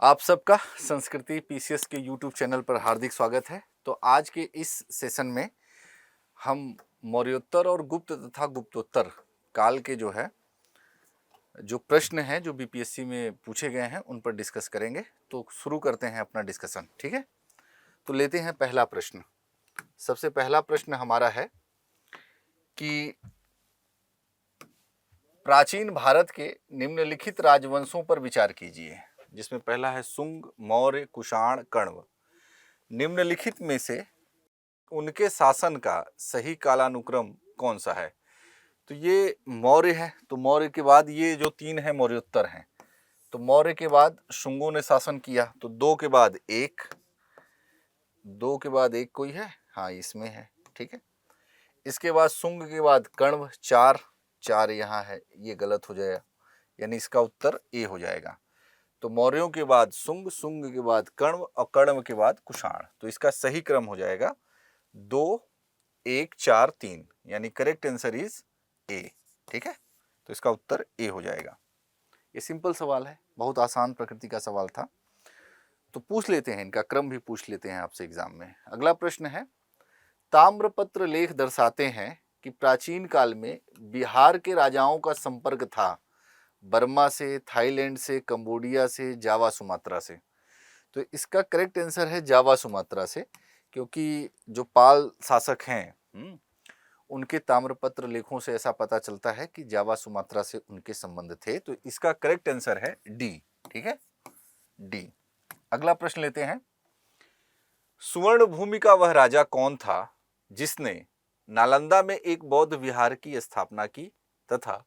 आप सबका संस्कृति पीसीएस के यूट्यूब चैनल पर हार्दिक स्वागत है। तो आज के इस सेशन में हम मौर्योत्तर और गुप्त तथा गुप्तोत्तर काल के जो प्रश्न हैं जो बीपीएससी में पूछे गए हैं उन पर डिस्कस करेंगे। तो शुरू करते हैं अपना डिस्कशन, ठीक है। तो लेते हैं पहला प्रश्न। सबसे पहला प्रश्न हमारा है कि प्राचीन भारत के निम्नलिखित राजवंशों पर विचार कीजिए, जिसमें पहला है सुंग, मौर्य, कुषाण, कण्व। निम्नलिखित में से उनके शासन का सही कालानुक्रम कौन सा है? तो ये मौर्य है, तो मौर्य के बाद ये जो तीन है मौर्योत्तर हैं। तो मौर्य के बाद शुंगों ने शासन किया, तो दो के बाद एक कोई है, हाँ इसमें है, ठीक है। इसके बाद सुंग के बाद कण्व, चार यहाँ है, ये गलत हो जाएगा, यानी इसका उत्तर ए हो जाएगा। तो मौर्यों के बाद सुंग, सुंग के बाद कण्व और कण्व के बाद कुषाण। तो इसका सही क्रम हो जाएगा 2, 1, 4, 3, यानी करेक्ट आंसर इज ए, ठीक है। तो इसका उत्तर ए हो जाएगा। ये सिंपल सवाल है, बहुत आसान प्रकृति का सवाल था। तो पूछ लेते हैं, इनका क्रम भी पूछ लेते हैं आपसे एग्जाम में। अगला प्रश्न है, ताम्रपत्र लेख दर्शाते हैं कि प्राचीन काल में बिहार के राजाओं का संपर्क था बर्मा से, थाईलैंड से, कंबोडिया से, जावा सुमात्रा से। तो इसका करेक्ट आंसर है जावा सुमात्रा से, क्योंकि जो पाल शासक हैं उनके ताम्रपत्र लेखों से ऐसा पता चलता है कि जावा सुमात्रा से उनके संबंध थे। तो इसका करेक्ट आंसर है डी, ठीक है, डी। अगला प्रश्न लेते हैं, सुवर्ण भूमि का वह राजा कौन था जिसने नालंदा में एक बौद्ध विहार की स्थापना की तथा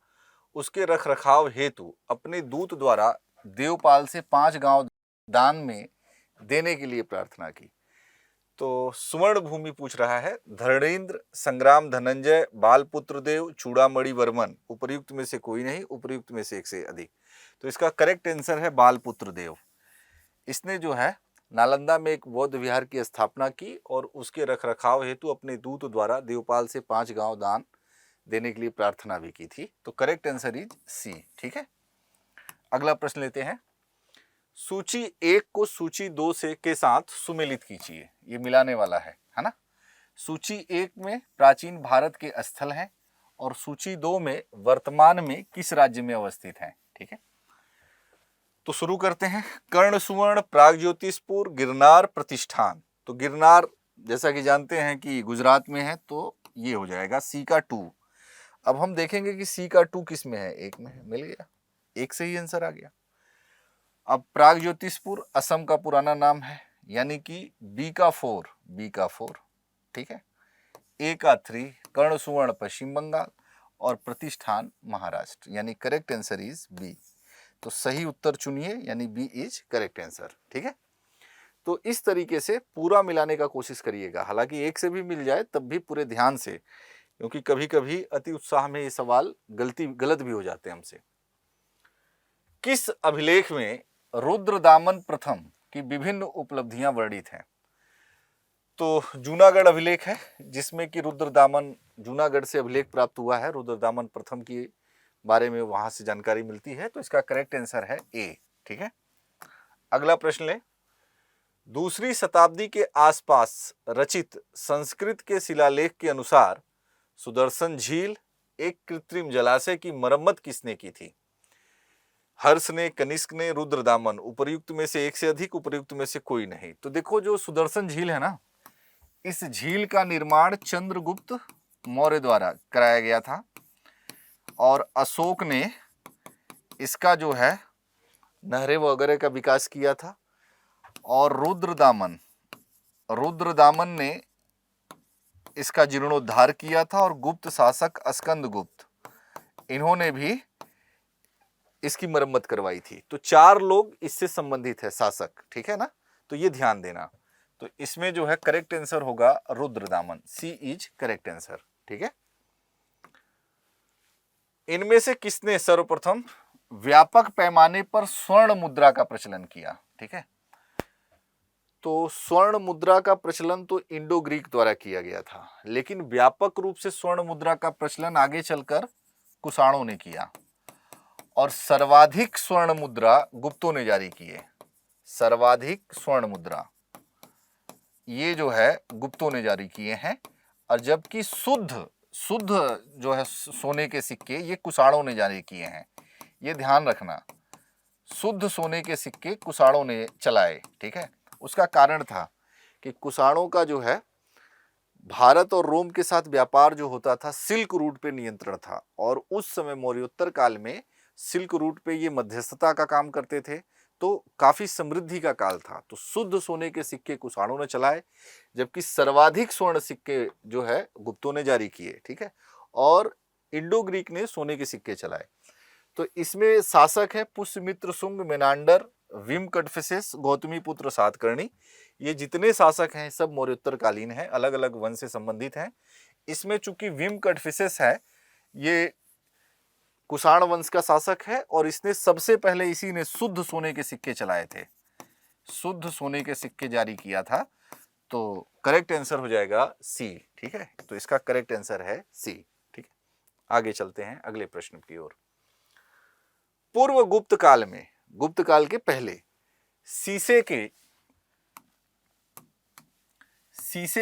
उसके रखरखाव हेतु अपने दूत द्वारा देवपाल से 5 गांव दान में देने के लिए प्रार्थना की? तो सुवर्ण भूमि पूछ रहा है धरणेन्द्र, संग्राम, धनंजय, बालपुत्र देव, चूड़ामणि वर्मन। उपर्युक्त में से कोई नहीं, उपर्युक्त में से एक से अधिक। तो इसका करेक्ट आंसर है बालपुत्र देव। इसने जो है नालंदा में एक बौद्ध विहार की स्थापना की और उसके रखरखाव हेतु अपने दूत द्वारा देवपाल से 5 गांव दान देने के लिए प्रार्थना भी की थी। तो करेक्ट आंसर इज सी, ठीक है। अगला प्रश्न लेते हैं, सूची 1 को सूची 2 से के साथ सुमेलित कीजिए। ये मिलाने वाला है ना। सूची 1 में प्राचीन भारत के स्थल हैं और सूची 2 में वर्तमान में किस राज्य में अवस्थित हैं, ठीक है। तो शुरू करते हैं, कर्ण सुवर्ण, प्रागज्योतिषपुर, गिरनार, प्रतिष्ठान। तो गिरनार जैसा कि जानते हैं कि गुजरात में है, तो ये हो जाएगा सी का 2। अब हम देखेंगे कि सी का 2 किस में है, एक में है, मिल गया, एक से ही आंसर आ गया। अब प्रागज्योतिषपुर असम का पुराना नाम है, यानी कि बी का 4, ठीक है। ए का 3 कर्ण सुवर्ण पश्चिम बंगाल और प्रतिष्ठान महाराष्ट्र, यानी करेक्ट आंसर इज बी। तो सही उत्तर चुनिए, यानी बी इज करेक्ट आंसर, ठीक है। तो इस तरीके से पूरा मिलाने का कोशिश करिएगा, हालांकि एक से भी मिल जाए तब भी पूरे ध्यान से, क्योंकि कभी कभी अति उत्साह में ये सवाल गलत भी हो जाते हैं हमसे। किस अभिलेख में रुद्रदामन प्रथम की विभिन्न उपलब्धियां वर्णित हैं? तो जूनागढ़ अभिलेख है, जिसमें कि रुद्रदामन, जूनागढ़ से अभिलेख प्राप्त हुआ है रुद्रदामन प्रथम की बारे में, वहां से जानकारी मिलती है। तो इसका करेक्ट आंसर है ए, ठीक है। अगला प्रश्न ले, दूसरी शताब्दी के आसपास रचित संस्कृत के शिलालेख के अनुसार सुदर्शन झील, एक कृत्रिम जलाशय की मरम्मत किसने की थी? हर्ष ने, कनिष्क ने, रुद्रदामन। उपर्युक्त में से एक से अधिक, उपर्युक्त में से कोई नहीं। तो देखो, जो सुदर्शन झील है ना, इस झील का निर्माण चंद्रगुप्त मौर्य द्वारा कराया गया था और अशोक ने इसका जो है नहरें वगैरह का विकास किया था। और रुद्रदामन ने इसका जीर्णोद्धार किया था और गुप्त शासक स्कंदगुप्त, इन्होंने भी इसकी मरम्मत करवाई थी। तो 4 लोग इससे संबंधित है, शासक, ठीक है ना। तो ये ध्यान देना। तो इसमें जो है करेक्ट आंसर होगा रुद्रदामन, सी इज करेक्ट आंसर, ठीक है। इनमें से किसने सर्वप्रथम व्यापक पैमाने पर स्वर्ण मुद्रा का प्रचलन किया, ठीक है। तो स्वर्ण मुद्रा का प्रचलन तो इंडो ग्रीक द्वारा किया गया था, लेकिन व्यापक रूप से स्वर्ण मुद्रा का प्रचलन आगे चलकर कुषाणों ने किया और सर्वाधिक स्वर्ण मुद्रा गुप्तों ने जारी किए। सर्वाधिक स्वर्ण मुद्रा ये जो है गुप्तों ने जारी किए हैं, और जबकि शुद्ध शुद्ध जो है सोने के सिक्के ये कुषाणों ने जारी किए हैं। ये ध्यान रखना, शुद्ध सोने के सिक्के कुषाणों ने चलाए, ठीक है। उसका कारण था कि कुषाणों का जो है भारत और रोम के साथ व्यापार जो होता था सिल्क रूट पे नियंत्रण था, और उस समय मौर्योत्तर काल में सिल्क रूट पे ये मध्यस्थता का काम करते थे, तो काफी समृद्धि का काल था। तो शुद्ध सोने के सिक्के कुषाणों ने चलाए, जबकि सर्वाधिक स्वर्ण सिक्के जो है गुप्तों ने जारी किए, ठीक है। और इंडो ग्रीक ने सोने के सिक्के चलाए। तो इसमें शासक है पुष्यमित्र, शुंग, मेनांडर, विम कटफिसेस, गौतमी पुत्र सातकर्णी। ये जितने शासक हैं सब मौर्योत्तर कालीन हैं, अलग अलग वंश से संबंधित हैं। इसमें चूंकि विम कटफिसेस है ये कुषाण वंश का शासक है, और इसने सबसे पहले इसी ने शुद्ध सोने के सिक्के चलाए थे, शुद्ध सोने के सिक्के जारी किया था। तो करेक्ट आंसर हो जाएगा सी, ठीक है। तो इसका करेक्ट आंसर है सी, ठीक है। आगे चलते हैं अगले प्रश्न की ओर। पूर्व गुप्त काल में, गुप्त काल के पहले सीसे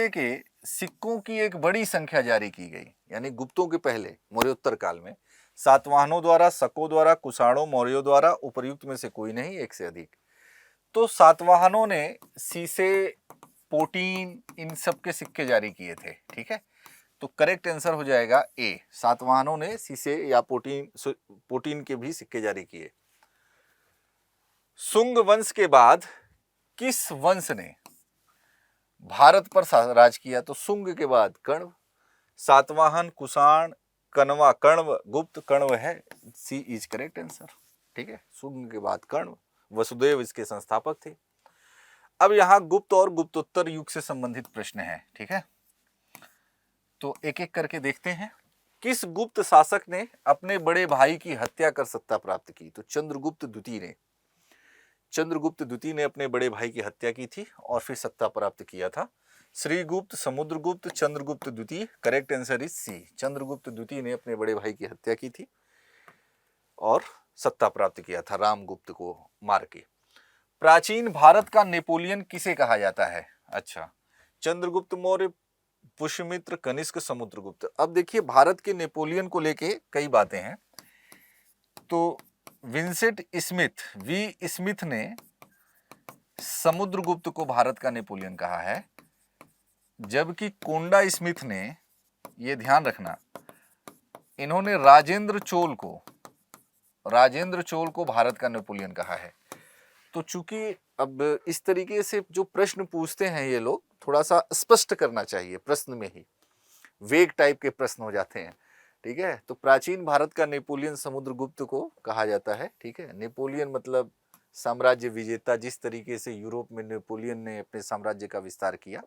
के सिक्कों की एक बड़ी संख्या जारी की गई, यानी गुप्तों के पहले मौर्योत्तर काल में सातवाहनों द्वारा, शकों द्वारा, कुषाणों, मौर्यों द्वारा, उपर्युक्त में से कोई नहीं, एक से अधिक। तो सातवाहनों ने सीसे, पोटीन, इन सब के सिक्के जारी किए थे, ठीक है। तो करेक्ट आंसर हो जाएगा ए, सातवाहनों ने सीसे या पोटीन के भी सिक्के जारी किए। शुंग वंश के बाद किस वंश ने भारत पर राज किया? तो शुंग के बाद कण्व, सातवाहन, कुषाण, कण्वा, कण्व, गुप्त, कण्व है, सी इज करेक्ट आंसर, ठीक है। शुंग के बाद कण्व, वसुदेव इसके संस्थापक थे। अब यहां गुप्त और गुप्तोत्तर युग से संबंधित प्रश्न है, ठीक है। तो एक एक करके देखते हैं। किस गुप्त शासक ने अपने बड़े भाई की हत्या कर सत्ता प्राप्त की? तो चंद्रगुप्त द्वितीय ने अपने बड़े भाई की हत्या की थी और फिर सत्ता प्राप्त किया था। श्रीगुप्त, समुद्रगुप्त, चंद्रगुप्त द्वितीय, correct answer is C, Chandragupta द्वितीय ने अपने बड़े भाई की हत्या की थी और सत्ता प्राप्त किया था रामगुप्त को मार के। प्राचीन भारत का नेपोलियन किसे कहा जाता है? अच्छा, चंद्रगुप्त मौर्य, पुष्यमित्र, कनिष्क, समुद्रगुप्त। अब देखिए भारत के नेपोलियन को लेके कई बातें हैं। तो विंसेंट स्मिथ, वी स्मिथ ने समुद्रगुप्त को भारत का नेपोलियन कहा है, जबकि कोंडा स्मिथ ने, ये ध्यान रखना, इन्होंने राजेंद्र चोल को भारत का नेपोलियन कहा है। तो चूंकि अब इस तरीके से जो प्रश्न पूछते हैं ये लोग, थोड़ा सा स्पष्ट करना चाहिए, प्रश्न में ही वेग टाइप के प्रश्न हो जाते हैं, ठीक है। तो प्राचीन भारत का नेपोलियन समुद्रगुप्त को कहा जाता है, ठीक है। नेपोलियन मतलब साम्राज्य विजेता, जिस तरीके से यूरोप में नेपोलियन ने अपने साम्राज्य का विस्तार किया,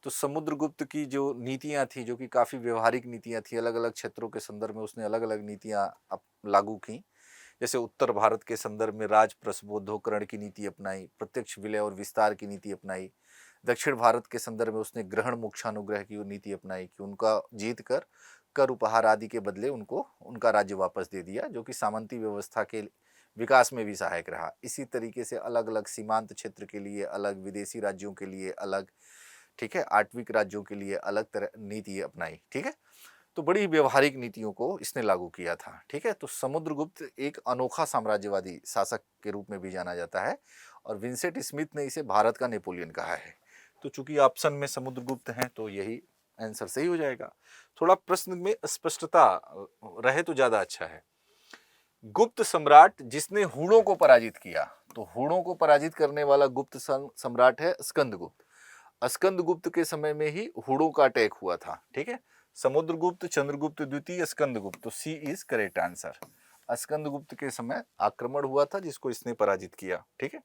तो समुद्रगुप्त की जो नीतियां थी, जो कि काफी व्यवहारिक नीतियां थी, अलग अलग क्षेत्रों के संदर्भ में उसने अलग अलग नीतियां लागू की। जैसे उत्तर भारत के संदर्भ में राज प्रस्बोधोकरण की नीति अपनाई, प्रत्यक्ष विलय और विस्तार की नीति अपनाई। दक्षिण भारत के संदर्भ में उसने ग्रहण मोक्षानुग्रह की नीति अपनाई कि उनका जीत कर उपहार आदि के बदले उनको उनका राज्य वापस दे दिया, जो कि सामंती व्यवस्था के विकास में भी सहायक रहा। इसी तरीके से अलग अलग सीमांत क्षेत्र के लिए अलग, विदेशी राज्यों के लिए अलग, ठीक है, आठविक राज्यों के लिए अलग तरह नीति अपनाई, ठीक है। तो बड़ी व्यवहारिक नीतियों को इसने लागू किया था, ठीक है। तो समुद्रगुप्त एक अनोखा साम्राज्यवादी शासक के रूप में भी जाना जाता है, और विंसेंट स्मिथ ने इसे भारत का नेपोलियन कहा है। तो चूंकि ऑप्शन में समुद्रगुप्त है तो यही आंसर सही हो जाएगा। थोड़ा प्रश्न में स्पष्टता रहे तो ज्यादा अच्छा है। गुप्त सम्राट जिसने हुणों को पराजित किया, तो हुणों को पराजित करने वाला गुप्त सम्राट है स्कंदगुप्त। स्कंदगुप्त के समय में ही हुणों का अटैक हुआ था, ठीक है। समुद्रगुप्त, चंद्रगुप्त द्वितीय, स्कंदगुप्त, तो सी इज करेक्ट आंसर। स्कंदगुप्त के समय आक्रमण हुआ था जिसको इसने पराजित किया, ठीक है।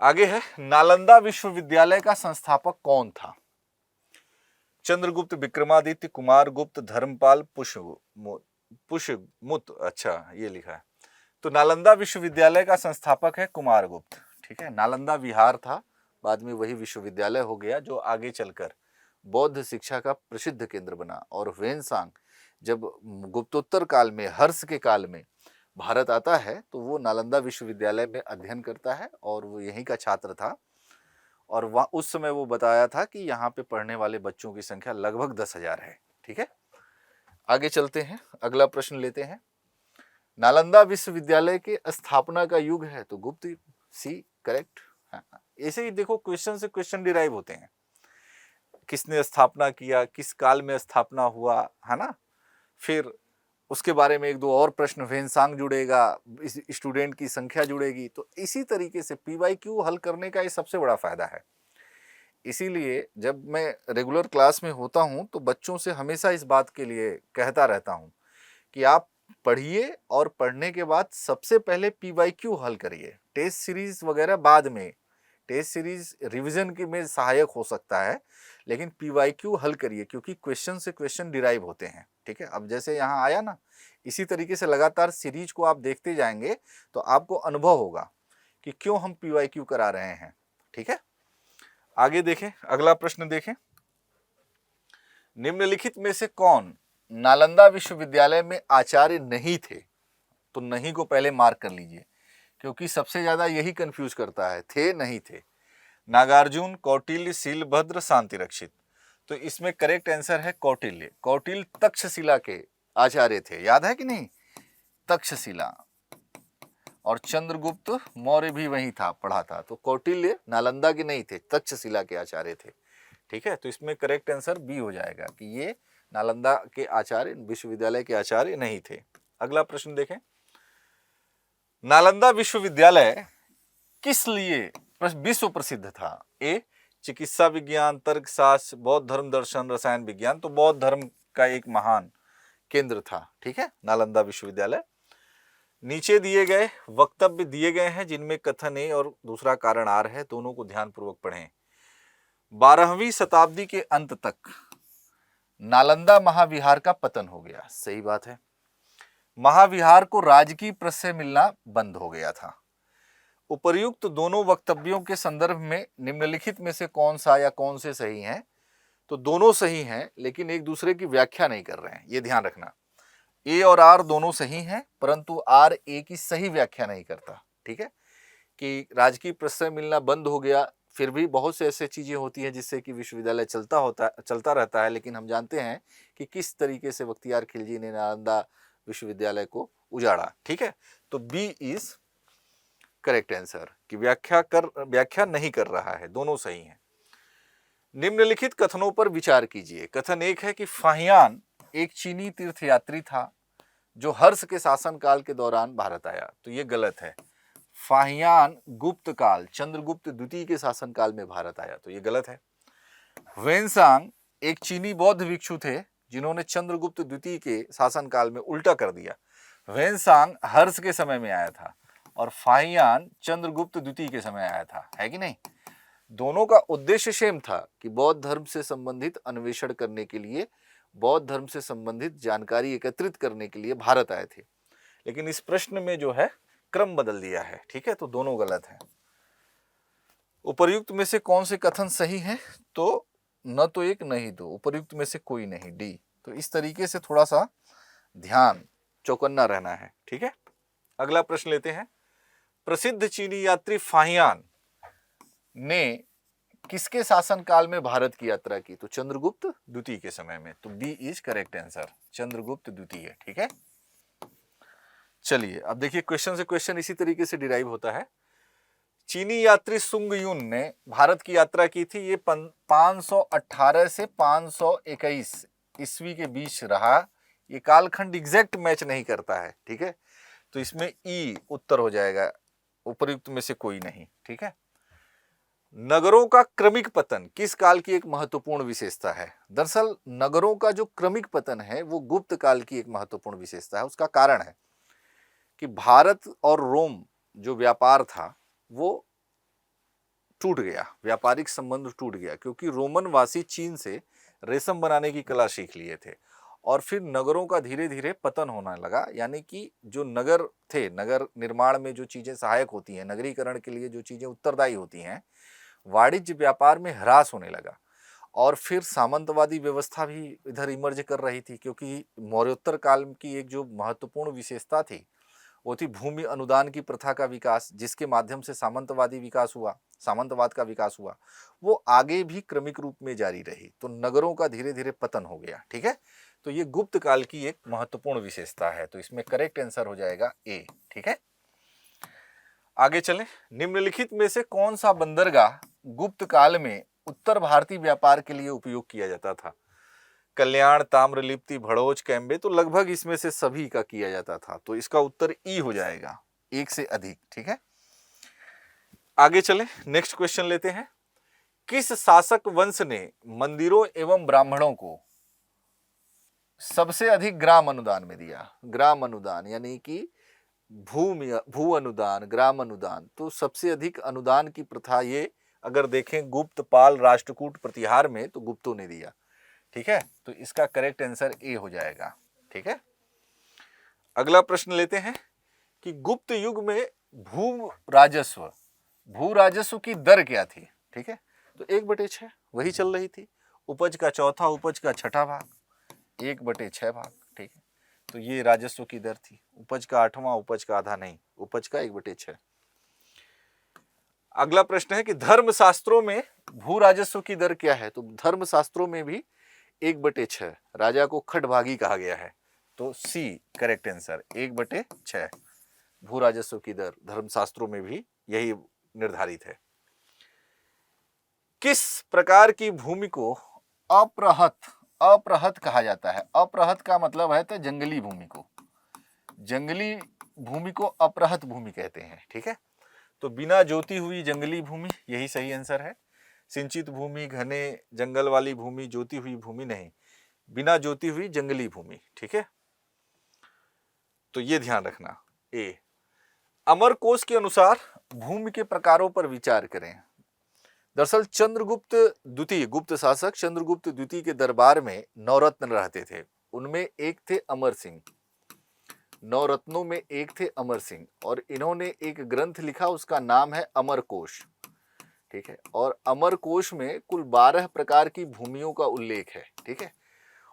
आगे है, नालंदा विश्वविद्यालय का संस्थापक कौन था? चंद्रगुप्त, विक्रमादित्य, कुमारगुप्त, धर्मपाल, पुष्यमुत, अच्छा ये लिखा है। तो नालंदा विश्वविद्यालय का संस्थापक है कुमारगुप्त, ठीक है। नालंदा विहार था, बाद में वही विश्वविद्यालय हो गया, जो आगे चलकर बौद्ध शिक्षा का प्रसिद्ध केंद्र बना। और ह्वेनसांग जब गुप्तोत्तर काल में, हर्ष के काल में भारत आता है तो वो नालंदा विश्वविद्यालय में अध्ययन करता है और वो यहीं का छात्र था। और वहाँ उस समय वो बताया था कि यहाँ पे पढ़ने वाले बच्चों की संख्या लगभग 10,000 है। ठीक है, आगे चलते हैं, अगला प्रश्न लेते हैं। नालंदा विश्वविद्यालय के स्थापना का युग है तो गुप्त युग, सी करेक्ट। हाँ, ऐसे ही देखो क्वेश्चन से क्वेश्चन डिराइव होते हैं, किसने स्थापना किया, किस काल में स्थापना हुआ, है ना। फिर उसके बारे में एक दो और प्रश्न, वेनसांग जुड़ेगा, स्टूडेंट की संख्या जुड़ेगी। तो इसी तरीके से पीवाईक्यू हल करने का ये सबसे बड़ा फायदा है। इसीलिए जब मैं रेगुलर क्लास में होता हूं तो बच्चों से हमेशा इस बात के लिए कहता रहता हूं कि आप पढ़िए और पढ़ने के बाद सबसे पहले पीवाईक्यू हल करिए। टेस्ट सीरीज वगैरह बाद में, टेस्ट सीरीज रिवीजन के में सहायक हो सकता है, लेकिन पीवाईक्यू हल करिए क्योंकि क्वेश्चन से क्वेश्चन डिराइव होते हैं। ठीक है, अब जैसे यहाँ आया ना, इसी तरीके से लगातार सीरीज को आप देखते जाएंगे तो आपको अनुभव होगा कि क्यों हम पीवाईक्यू करा रहे हैं। ठीक है, आगे देखें, अगला प्रश्न देखें। निम्नलिखित में से कौन नालंदा विश्वविद्यालय में आचार्य नहीं थे? तो नहीं को पहले मार्क कर लीजिए क्योंकि सबसे ज्यादा यही कंफ्यूज करता है, थे नहीं थे। नागार्जुन, कौटिल्य, शीलभद्र, शांतिरक्षित। तो इसमें करेक्ट आंसर है कौटिल्य। कौटिल्य तक्षशिला के आचार्य थे, याद है कि नहीं, तक्षशिला। और चंद्रगुप्त मौर्य भी वहीं था, पढ़ा था। तो कौटिल्य नालंदा के नहीं थे, तक्षशिला के आचार्य थे। ठीक है, तो इसमें करेक्ट आंसर बी हो जाएगा कि ये नालंदा के आचार्य, विश्वविद्यालय के आचार्य नहीं थे। अगला प्रश्न देखें। नालंदा विश्वविद्यालय किस लिए विश्व प्रसिद्ध था? ए चिकित्सा विज्ञान, तर्कशास्त्र, बौद्ध धर्म, दर्शन, रसायन विज्ञान। तो बौद्ध धर्म का एक महान केंद्र था। ठीक है, नालंदा विश्वविद्यालय। नीचे दिए गए वक्तव्य दिए गए हैं जिनमें कथन ए और दूसरा कारण आर है, दोनों को ध्यानपूर्वक पढ़ें। 12वीं शताब्दी के अंत तक नालंदा महाविहार का पतन हो गया, सही बात है। महाविहार को राजकीय प्रश्रय मिलना बंद हो गया था। उपर्युक्त दोनों वक्तव्यों के संदर्भ में निम्नलिखित में से कौन सा या कौन से सही हैं? तो दोनों सही हैं, लेकिन एक दूसरे की व्याख्या नहीं कर रहे हैं, ये ध्यान रखना। ए और आर दोनों सही हैं, परंतु आर ए की सही व्याख्या नहीं करता। ठीक है, कि राजकीय प्रश्रय मिलना बंद हो गया, फिर भी बहुत से ऐसे चीजें होती हैं जिससे कि विश्वविद्यालय चलता रहता है, लेकिन हम जानते हैं कि किस तरीके से बख्तियार खिलजी ने नालंदा विश्वविद्यालय को उजाड़ा। ठीक है, तो बी इज करेक्ट आंसर कि व्याख्या नहीं कर रहा है, दोनों सही हैं। निम्नलिखित कथनों पर विचार कीजिए। कथन एक है कि फाहियान एक चीनी तीर्थयात्री था जो हर्ष के शासनकाल के दौरान भारत आया। तो ये गलत है। फाहियान गुप्त काल, चंद्रगुप्त द्वितीय के शासनकाल में भारत आया, तो ये गलत है। वेनसांग एक चीनी बौद्ध भिक्षु थे जिन्होंने चंद्रगुप्त द्वितीय के शासनकाल में उल्टा कर दिया। वेनसांग हर्ष के समय में आया था और फाहियान चंद्रगुप्त द्वितीय के समय आया था, है कि नहीं। दोनों का उद्देश्य सेम था कि बौद्ध धर्म से संबंधित अन्वेषण करने के लिए, बौद्ध धर्म से संबंधित जानकारी एकत्रित करने के लिए भारत आए थे, लेकिन इस प्रश्न में जो है क्रम बदल दिया है। ठीक है, तो दोनों गलत हैं। उपर्युक्त में से कौन से कथन सही हैं? तो न तो एक नहीं दो, उपर्युक्त में से कोई नहीं, डी। तो इस तरीके से थोड़ा सा ध्यान चौकन्ना रहना है। ठीक है, अगला प्रश्न लेते हैं। प्रसिद्ध चीनी यात्री फाहियान ने किसके शासनकाल में भारत की यात्रा की? तो चंद्रगुप्त द्वितीय के समय में। तो B is correct answer, Chandragupta द्वितीय। ठीक है, चलिए अब देखिए क्वेश्चन से क्वेश्चन इसी तरीके से डिराइव होता है। चीनी यात्री सुंग युन ने भारत की यात्रा की थी, ये 518 से 521 ईस्वी के बीच रहा। ये कालखंड एग्जैक्ट मैच नहीं करता है। ठीक है, तो इसमें ई उत्तर हो जाएगा, उपर्युक्त में से कोई नहीं। ठीक है, नगरों का क्रमिक पतन किस काल की एक महत्वपूर्ण विशेषता है? दरअसल नगरों का जो क्रमिक पतन है वो गुप्त काल की एक महत्वपूर्ण विशेषता है। उसका कारण है कि भारत और रोम जो व्यापार था वो टूट गया, व्यापारिक संबंध टूट गया, क्योंकि रोमन वासी चीन से रेशम बनाने की कला सीख लिए थे और फिर नगरों का धीरे धीरे पतन होने लगा। यानी कि जो नगर थे, नगर निर्माण में जो चीजें सहायक होती हैं, नगरीकरण के लिए जो चीजें उत्तरदायी होती हैं, वाणिज्य व्यापार में ह्रास होने लगा। और फिर सामंतवादी व्यवस्था भी इधर इमर्ज कर रही थी, क्योंकि मौर्योत्तर काल की एक जो महत्वपूर्ण विशेषता थी वो थी भूमि अनुदान की प्रथा का विकास, जिसके माध्यम से सामंतवाद का विकास हुआ, वो आगे भी क्रमिक रूप में जारी रही। तो नगरों का धीरे धीरे पतन हो गया। ठीक है, तो ये गुप्त काल की एक महत्वपूर्ण विशेषता है। तो इसमें करेक्ट आंसर हो जाएगा ए। ठीक है, आगे चलें। निम्नलिखित में से कौन सा बंदरगाह गुप्त काल में उत्तर भारतीय व्यापार के लिए उपयोग किया जाता था? कल्याण, ताम्रलिप्ति, भड़ोच, कैम्बे, तो लगभग इसमें से सभी का किया जाता था। तो इसका उत्तर ई हो जाएगा, एक से अधिक। ठीक है, आगे चले, नेक्स्ट क्वेश्चन लेते हैं। किस शासक वंश ने मंदिरों एवं ब्राह्मणों को सबसे अधिक ग्राम अनुदान में दिया? ग्राम अनुदान यानी कि भू अनुदान, ग्राम अनुदान। तो सबसे अधिक अनुदान की प्रथा ये अगर देखें गुप्त, पाल, राष्ट्रकूट, प्रतिहार में, तो गुप्तों ने दिया। ठीक है, तो इसका करेक्ट आंसर ए हो जाएगा। ठीक है, अगला प्रश्न लेते हैं कि गुप्त युग में भू राजस्व की दर क्या थी? ठीक है, तो 1/6 वही चल रही थी। उपज का चौथा, उपज का छठा भाग, 1/6 भाग। ठीक है, तो ये राजस्व की दर थी। उपज का 8वां, उपज का आधा नहीं, उपज का 1/6। अगला प्रश्न है कि धर्मशास्त्रों में भू राजस्व की दर क्या है? तो धर्मशास्त्रों में भी 1/6, राजा को खटभागी कहा गया है। तो सी करेक्ट आंसर, 1/6 भू राजस्व की दर धर्मशास्त्रों में भी यही निर्धारित है। किस प्रकार की भूमि को अप्रहत कहा जाता है? अप्रहत का मतलब है तो जंगली भूमि को, जंगली भूमि को अप्रहत भूमि कहते हैं। ठीक है, तो बिना जोती हुई जंगली भूमि, यही सही आंसर है। सिंचित भूमि, घने जंगल वाली भूमि, जोती हुई भूमि नहीं, बिना जोती हुई जंगली भूमि। ठीक है, तो ये ध्यान रखना। ए, अमरकोश के अनुसार भूमि के प्रकारों पर विचार करें। दरअसल चंद्रगुप्त द्वितीय, गुप्त शासक चंद्रगुप्त द्वितीय के दरबार में 9 रत्न रहते थे। उनमें एक थे अमर सिंह, 9 रत्नों में एक थे अमर सिंह, और इन्होंने एक ग्रंथ लिखा, उसका नाम है अमरकोश। ठीक है, और अमरकोश में कुल 12 प्रकार की भूमियों का उल्लेख है। ठीक है,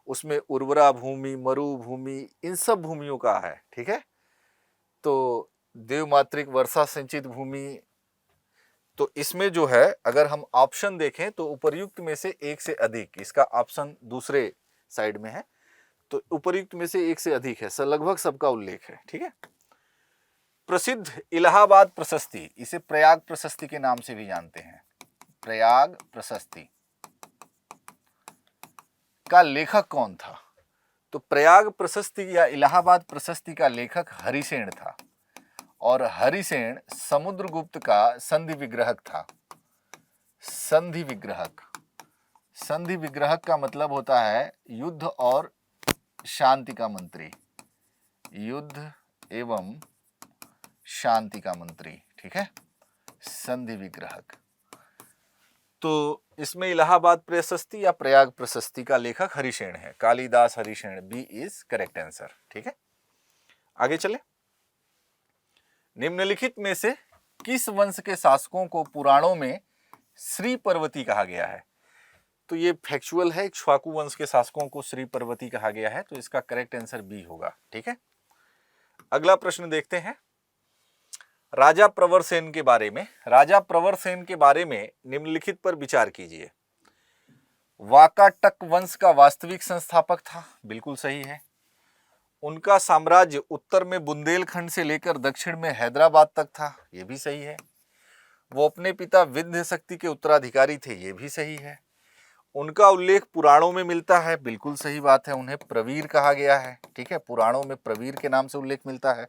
उसमें उर्वरा भूमि, मरुभूमि, इन सब भूमियों का है। ठीक है, तो देवमातृक, वर्षा सिंचित भूमि। तो इसमें जो है अगर हम ऑप्शन देखें तो उपर्युक्त में से एक से अधिक, इसका ऑप्शन दूसरे साइड में है, तो उपर्युक्त में से एक से अधिक है, लगभग सबका उल्लेख है। ठीक है, प्रसिद्ध इलाहाबाद प्रशस्ति, इसे प्रयाग प्रशस्ति के नाम से भी जानते हैं। प्रयाग प्रशस्ति का लेखक कौन था? तो प्रयाग प्रशस्ति या इलाहाबाद प्रशस्ति का लेखक हरिसेन था, और हरिसेन समुद्रगुप्त का संधि विग्रहक था। संधि विग्रहक, संधि विग्रहक का मतलब होता है युद्ध और शांति का मंत्री, युद्ध एवं शांति का मंत्री। ठीक है, संधि विग्रहक। तो इसमें इलाहाबाद प्रशस्ति या प्रयाग प्रशस्ति का लेखक हरिसेन है, Kalidas Harisen. B is correct answer. ठीक है, आगे चले। निम्नलिखित में से किस वंश के शासकों को पुराणों में श्री पर्वती कहा गया है? तो ये फैक्चुअल है, इक्ष्वाकु वंश के शासकों को श्री पर्वती कहा गया है, तो इसका करेक्ट आंसर बी होगा। ठीक है, अगला प्रश्न देखते हैं राजा प्रवरसेन के बारे में। राजा प्रवरसेन के बारे में निम्नलिखित पर विचार कीजिए। वाकाटक वंश का वास्तविक संस्थापक था, बिल्कुल सही है। उनका साम्राज्य उत्तर में बुंदेलखंड से लेकर दक्षिण में हैदराबाद तक था, यह भी सही है। वो अपने पिता विंध्य शक्ति के उत्तराधिकारी थे, यह भी सही है। उनका उल्लेख पुराणों में मिलता है, बिल्कुल सही बात है, उन्हें प्रवीर कहा गया है। ठीक है, पुराणों में प्रवीर के नाम से उल्लेख मिलता है।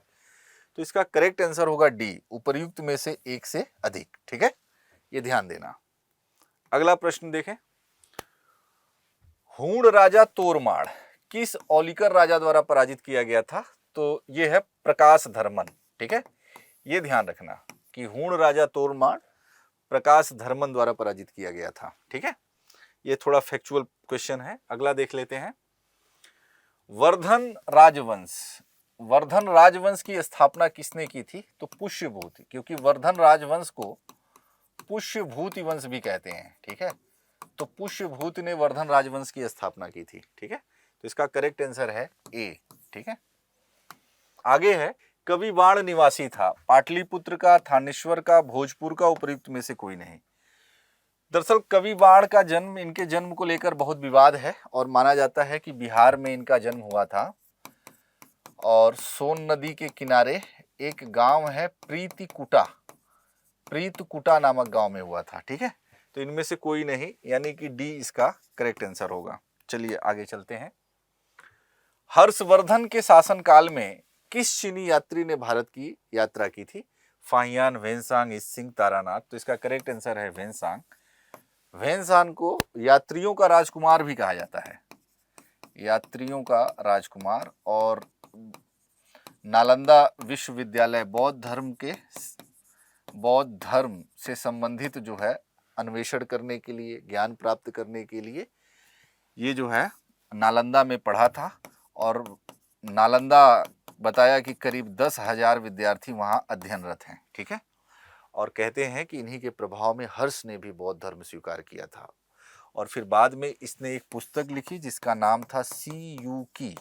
तो इसका करेक्ट आंसर होगा डी, उपर्युक्त में से एक से अधिक। ठीक है, ये ध्यान देना। अगला प्रश्न देखें, हूण राजा तोरमाड़ किस औलिकर राजा द्वारा पराजित किया गया था? तो यह है प्रकाश धर्मन। ठीक है, यह ध्यान रखना कि हूण राजा तोरमाड़ प्रकाश धर्मन द्वारा पराजित किया गया था। ठीक है, यह थोड़ा फैक्चुअल क्वेश्चन है। अगला देख लेते हैं, वर्धन राजवंश, वर्धन राजवंश की स्थापना किसने की थी? तो पुष्यभूति, क्योंकि वर्धन राजवंश को पुष्यभूति वंश भी कहते हैं। ठीक है, तो पुष्यभूति ने वर्धन राजवंश की स्थापना की थी। ठीक है, तो इसका करेक्ट आंसर है ए। ठीक है, आगे है कविवाण निवासी था, पाटलिपुत्र का, थानेश्वर का, भोजपुर का, उपर्युक्त में से कोई नहीं। दरअसल कविवाण का जन्म, इनके जन्म को लेकर बहुत विवाद है और माना जाता है कि बिहार में इनका जन्म हुआ था और सोन नदी के किनारे एक गांव है प्रीतकुटा नामक गांव में हुआ था। ठीक है, तो इनमें से कोई नहीं, यानी कि डी इसका करेक्ट आंसर होगा। चलिए आगे चलते हैं। हर्षवर्धन के शासनकाल में किस चीनी यात्री ने भारत की यात्रा की थी? फाहियान, वेनसांग, इसिंग, तारानाथ। तो इसका करेक्ट आंसर है वेनसांग। वेनसांग को यात्रियों का राजकुमार भी कहा जाता है, यात्रियों का राजकुमार। और नालंदा विश्वविद्यालय बौद्ध धर्म से संबंधित जो है अन्वेषण करने के लिए, ज्ञान प्राप्त करने के लिए ये जो है नालंदा में पढ़ा था। और नालंदा बताया कि करीब 10,000 विद्यार्थी वहाँ अध्ययनरत हैं। ठीक है, और कहते हैं कि इन्हीं के प्रभाव में हर्ष ने भी बौद्ध धर्म स्वीकार किया था। और फिर बाद में इसने एक पुस्तक लिखी जिसका नाम था सीयूकी,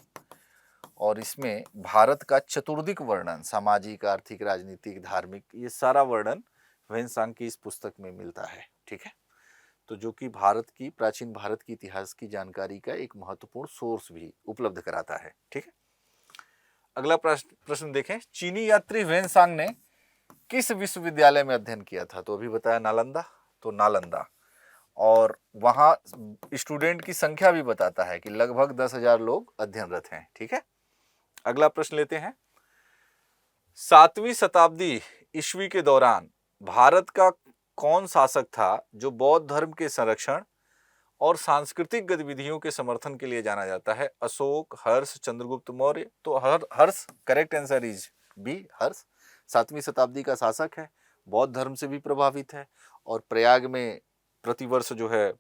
और इसमें भारत का चतुर्दिक वर्णन, सामाजिक, आर्थिक, राजनीतिक, धार्मिक, ये सारा वर्णन वेनसांग की इस पुस्तक में मिलता है। ठीक है, तो जो कि प्राचीन भारत की इतिहास की जानकारी का एक महत्वपूर्ण सोर्स भी उपलब्ध कराता है। ठीक है, अगला प्रश्न देखें। चीनी यात्री वेनसांग ने किस विश्वविद्यालय में अध्ययन किया था? तो अभी बताया नालंदा, तो नालंदा। और वहां स्टूडेंट की संख्या भी बताता है कि लगभग 10,000 लोग अध्ययनरत हैं। ठीक है, अगला प्रश्न लेते हैं। 7वीं शताब्दी ईस्वी के दौरान भारत का कौन शासक था जो बौद्ध धर्म के संरक्षण और सांस्कृतिक गतिविधियों के समर्थन के लिए जाना जाता है? अशोक, हर्ष, चंद्रगुप्त मौर्य। तो हर्ष करेक्ट आंसर इज बी, हर्ष 7वीं शताब्दी का शासक है, बौद्ध धर्म से भी प्रभावित है और प्रयाग में प्रतिवर्ष जो है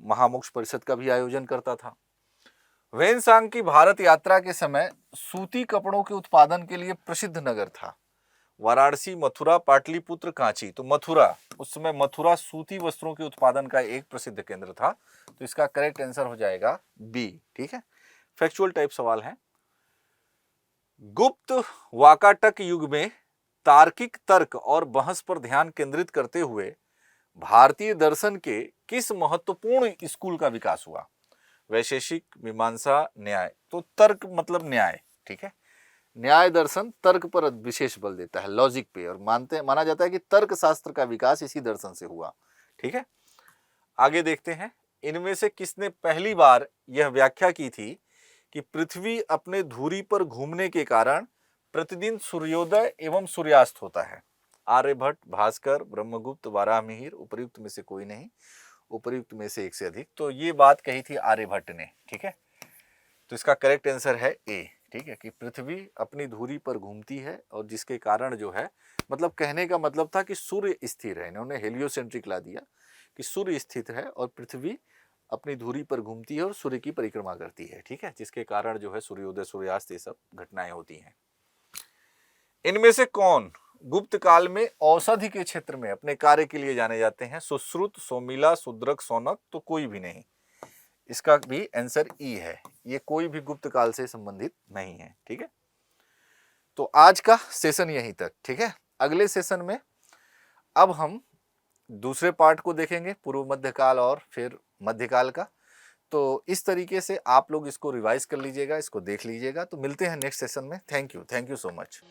महामोक्ष परिषद का भी आयोजन करता था। वेनसांग की भारत यात्रा के समय सूती कपड़ों के उत्पादन के लिए प्रसिद्ध नगर था। वाराणसी, मथुरा, पाटलिपुत्र, कांची। तो मथुरा, उस समय मथुरा सूती वस्त्रों के उत्पादन का एक प्रसिद्ध केंद्र था, तो इसका करेक्ट आंसर हो जाएगा बी। ठीक है, फैक्चुअल टाइप सवाल है। गुप्त वाकाटक युग में तार्किक तर्क और बहस पर ध्यान केंद्रित करते हुए भारतीय दर्शन के किस महत्वपूर्ण स्कूल का विकास हुआ? वैशेषिक, मीमांसा, न्याय। तो तर्क मतलब न्याय। ठीक है, न्याय दर्शन तर्क पर विशेष बल देता है, लॉजिक पे, और माना जाता है कि तर्क शास्त्र का विकास इसी दर्शन से हुआ। ठीक है, आगे देखते हैं। इनमें से किसने पहली बार यह व्याख्या की थी कि पृथ्वी अपने धुरी पर घूमने के कारण प्रतिदिन सूर्योदय एवं सूर्यास्त होता है? आर्यभट्ट, भास्कर, ब्रह्मगुप्त, वाराहमिहिर। उपर्युक्त में से कोई नहीं, उपर्युक्त में से एक से अधिक। तो ये बात कही थी आर्यभट्ट ने। ठीक है, तो इसका करेक्ट आंसर है ए। ठीक है, कि पृथ्वी अपनी धुरी पर घूमती है और जिसके कारण जो है, मतलब कहने का मतलब था कि सूर्य स्थिर है। इन्होंने हेलियोसेंट्रिक ला दिया कि सूर्य स्थित है और पृथ्वी अपनी धुरी पर घूमती है और सूर्य की परिक्रमा करती है। ठीक है, जिसके कारण जो है सूर्योदय, सूर्यास्त, ये सब घटनाएं होती हैं। इनमें से कौन गुप्त काल में औषधि के क्षेत्र में अपने कार्य के लिए जाने जाते हैं? सुश्रुत, सोमिला, शूद्रक, सौनक। तो कोई भी नहीं, इसका भी आंसर ई है। ये कोई भी गुप्त काल से संबंधित नहीं है। ठीक है, तो आज का सेशन यहीं तक। ठीक है, अगले सेशन में अब हम दूसरे पार्ट को देखेंगे, पूर्व मध्यकाल और फिर मध्यकाल का। तो इस तरीके से आप लोग इसको रिवाइज कर लीजिएगा, इसको देख लीजिएगा। तो मिलते हैं नेक्स्ट सेशन में। Thank you so much.